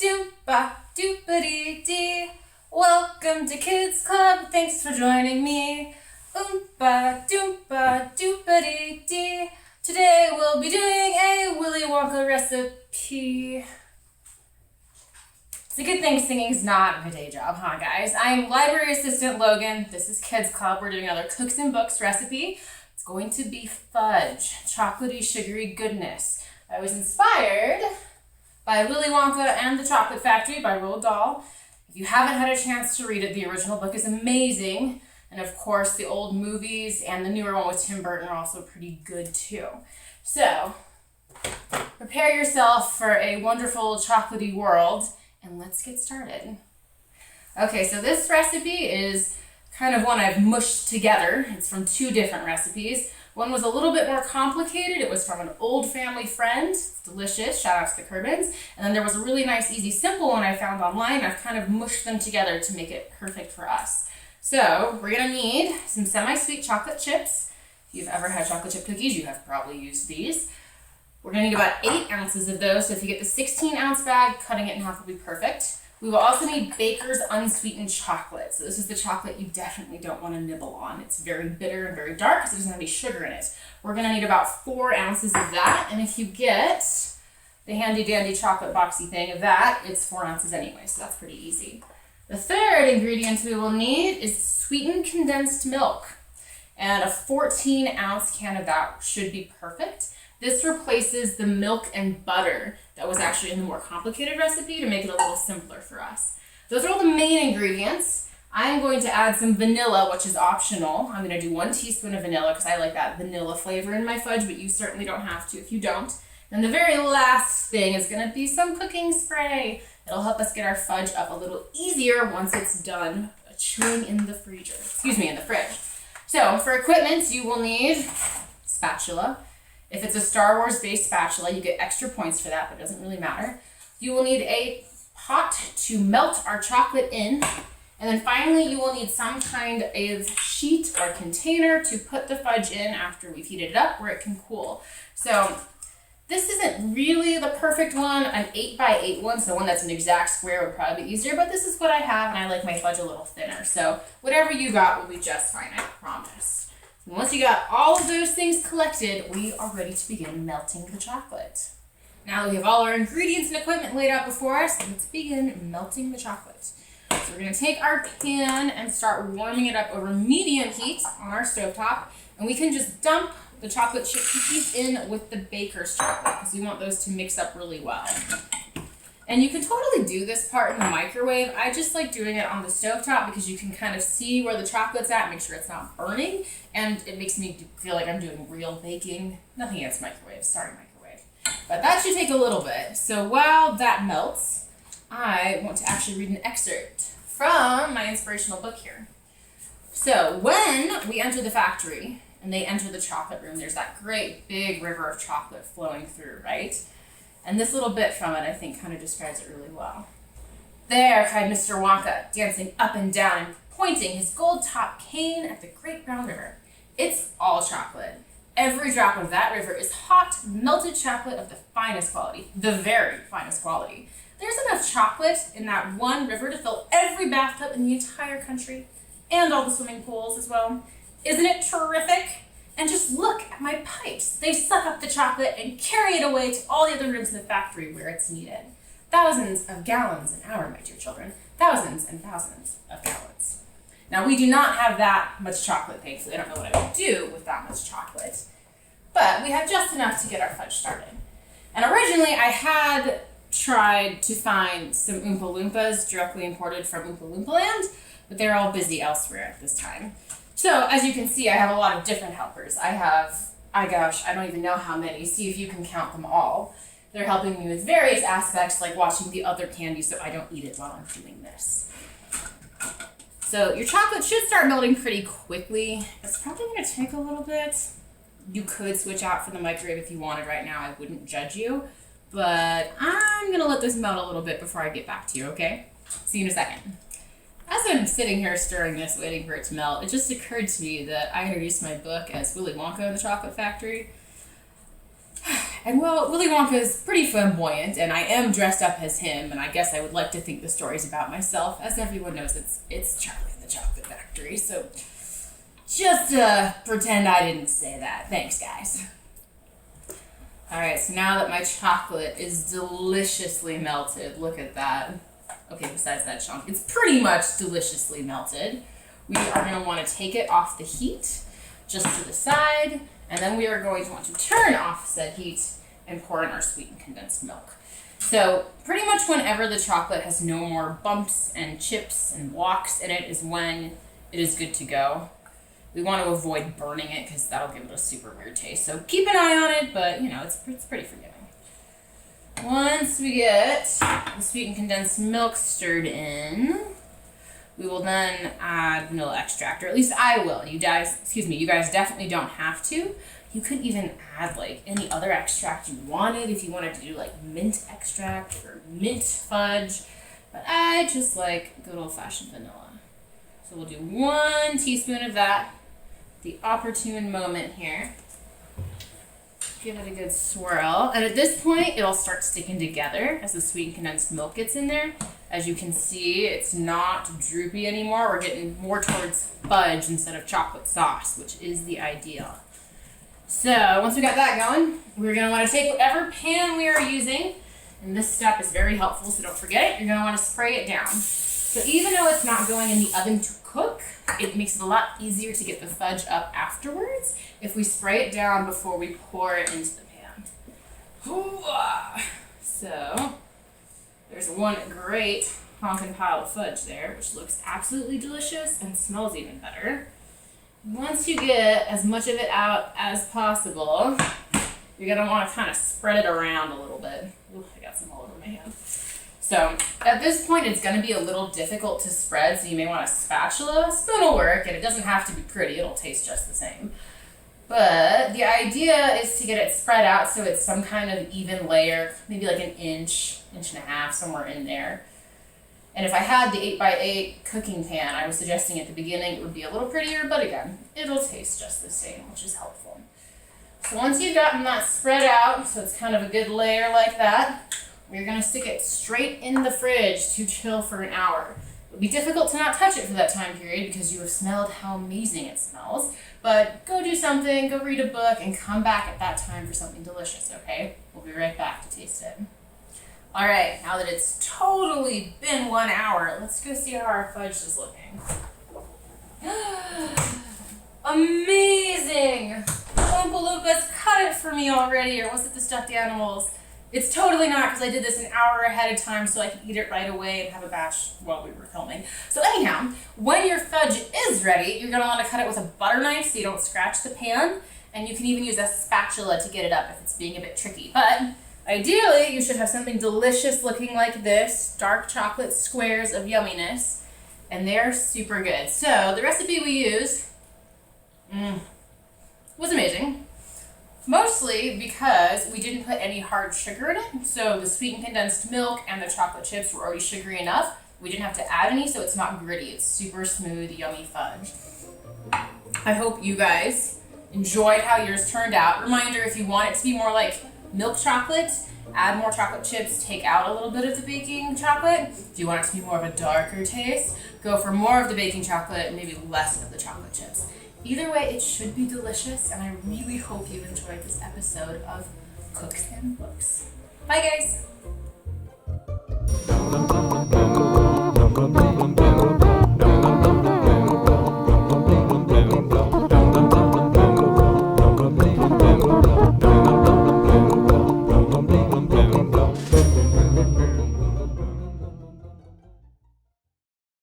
Doompa doopity dee. Welcome to Kids Club. Thanks for joining me. Oompa doompa doopity dee. Today we'll be doing a Willy Wonka recipe. It's a good thing singing is not my day job, huh, guys? I'm library assistant Logan. This is Kids Club. We're doing another Cooks and Books recipe. It's going to be fudge, chocolatey, sugary goodness. I was inspired by Willy Wonka and the Chocolate Factory by Roald Dahl. If you haven't had a chance to read it, the original book is amazing. And of course, the old movies and the newer one with Tim Burton are also pretty good too. So, prepare yourself for a wonderful chocolatey world, and let's get started. Okay, so this recipe is kind of one I've mushed together. It's from two different recipes. One was a little bit more complicated. It was from an old family friend. It's delicious. Shout out to the Kerbins. And then there was a really nice, easy, simple one I found online. I've kind of mushed them together to make it perfect for us. So we're going to need some semi-sweet chocolate chips. If you've ever had chocolate chip cookies, you have probably used these. We're going to need about 8 ounces of those. So if you get the 16-ounce bag, cutting it in half will be perfect. We will also need Baker's unsweetened chocolate. So this is the chocolate you definitely don't want to nibble on. It's very bitter and very dark because it doesn't have any sugar in it. We're going to need about 4 ounces of that. And if you get the handy dandy chocolate boxy thing of that, it's 4 ounces anyway, so that's pretty easy. The third ingredient we will need is sweetened condensed milk. And a 14-ounce can of that should be perfect. This replaces the milk and butter that was actually in the more complicated recipe to make it a little simpler for us. Those are all the main ingredients. I'm going to add some vanilla, which is optional. I'm going to do 1 teaspoon of vanilla because I like that vanilla flavor in my fudge, but you certainly don't have to if you don't. And the very last thing is going to be some cooking spray. It'll help us get our fudge up a little easier once it's done chewing in the fridge. So for equipment, you will need spatula. If it's a Star Wars based spatula, you get extra points for that, but it doesn't really matter. You will need a pot to melt our chocolate in. And then finally, you will need some kind of sheet or container to put the fudge in after we've heated it up where it can cool. So this isn't really the perfect one, an 8x8 one, so one that's an exact square would probably be easier, but this is what I have, and I like my fudge a little thinner. So whatever you got will be just fine, I promise. And once you got all of those things collected, we are ready to begin melting the chocolate. Now that we have all our ingredients and equipment laid out before us, let's begin melting the chocolate. So we're going to take our pan and start warming it up over medium heat on our stovetop, and we can just dump the chocolate chip cookies in with the Baker's chocolate because we want those to mix up really well. And you can totally do this part in the microwave. I just like doing it on the stovetop because you can kind of see where the chocolate's at, make sure it's not burning, and it makes me feel like I'm doing real baking. Nothing against microwaves, sorry microwave. But that should take a little bit. So while that melts, I want to actually read an excerpt from my inspirational book here. So when we enter the factory and they enter the chocolate room, there's that great big river of chocolate flowing through, right? And this little bit from it, I think, kind of describes it really well. "There," cried Mr. Wonka, dancing up and down and pointing his gold-topped cane at the great brown river. "It's all chocolate. Every drop of that river is hot, melted chocolate of the finest quality, the very finest quality. There's enough chocolate in that one river to fill every bathtub in the entire country, and all the swimming pools as well. Isn't it terrific? And just look at my pipes. They suck up the chocolate and carry it away to all the other rooms in the factory where it's needed. Thousands of gallons an hour, my dear children. Thousands and thousands of gallons." Now, we do not have that much chocolate, thankfully. I don't know what I would do with that much chocolate. But we have just enough to get our fudge started. And originally, I had tried to find some Oompa Loompas directly imported from Oompa Loompa Land, but they're all busy elsewhere at this time. So, as you can see, I have a lot of different helpers. I don't even know how many. See if you can count them all. They're helping me with various aspects, like watching the other candy so I don't eat it while I'm doing this. So, your chocolate should start melting pretty quickly. It's probably going to take a little bit. You could switch out for the microwave if you wanted right now. I wouldn't judge you. But I'm going to let this melt a little bit before I get back to you, okay? See you in a second. As I'm sitting here stirring this, waiting for it to melt, it just occurred to me that I introduced my book as Willy Wonka and the Chocolate Factory. And well, Willy Wonka is pretty flamboyant, and I am dressed up as him, and I guess I would like to think the story's about myself. As everyone knows, it's Charlie and the Chocolate Factory, so just pretend I didn't say that. Thanks, guys. Alright, so now that my chocolate is deliciously melted, look at that. Okay, besides that chunk, it's pretty much deliciously melted. We are going to want to take it off the heat, just to the side, and then we are going to want to turn off said heat and pour in our sweetened condensed milk. So pretty much whenever the chocolate has no more bumps and chips and walks in it is when it is good to go. We want to avoid burning it because that'll give it a super weird taste. So keep an eye on it, but it's pretty forgiving. Once we get the sweetened condensed milk stirred in, we will then add vanilla extract, or at least I will. You guys definitely don't have to. You could even add like any other extract you wanted if you wanted to do like mint extract or mint fudge, but I just like good old-fashioned vanilla. So we'll do 1 teaspoon of that. The opportune moment here. Give it a good swirl. And at this point, it'll start sticking together as the sweetened condensed milk gets in there. As you can see, it's not droopy anymore. We're getting more towards fudge instead of chocolate sauce, which is the ideal. So once we got that going, we're going to want to take whatever pan we are using. And this step is very helpful, so don't forget it. You're going to want to spray it down. So even though it's not going in the oven to cook, it makes it a lot easier to get the fudge up afterwards if we spray it down before we pour it into the pan. Hoo-ah! So there's one great honkin' pile of fudge there, which looks absolutely delicious and smells even better. Once you get as much of it out as possible, you're going to want to kind of spread it around a little bit. Ooh, I got some all over my hand. So at this point, it's going to be a little difficult to spread, so you may want a spatula. A spoon will work, and it doesn't have to be pretty. It'll taste just the same. But the idea is to get it spread out so it's some kind of even layer, maybe like an inch, inch and a half, somewhere in there. And if I had the 8x8 cooking pan, I was suggesting at the beginning it would be a little prettier, but again, it'll taste just the same, which is helpful. So once you've gotten that spread out, so it's kind of a good layer like that, we're going to stick it straight in the fridge to chill for an hour. It would be difficult to not touch it for that time period because you have smelled how amazing it smells. But go do something, go read a book, and come back at that time for something delicious, okay? We'll be right back to taste it. All right, now that it's totally been 1 hour, let's go see how our fudge is looking. Amazing! Oompa Loompas cut it for me already, or was it the stuffed animals? It's totally not, because I did this an hour ahead of time so I could eat it right away and have a batch while we were filming. So anyhow, when your fudge is ready, you're going to want to cut it with a butter knife so you don't scratch the pan, and you can even use a spatula to get it up if it's being a bit tricky. But ideally, you should have something delicious looking like this, dark chocolate squares of yumminess, and they're super good. So the recipe we used was amazing. Mostly because we didn't put any hard sugar in it, so the sweetened condensed milk and the chocolate chips were already sugary enough. We didn't have to add any, so it's not gritty. It's super smooth, yummy fudge. I hope you guys enjoyed how yours turned out. Reminder, if you want it to be more like milk chocolate, add more chocolate chips, take out a little bit of the baking chocolate. If you want it to be more of a darker taste, go for more of the baking chocolate and maybe less of the chocolate chips. Either way, it should be delicious, and I really hope you enjoyed this episode of Cooks and Books. Bye, guys!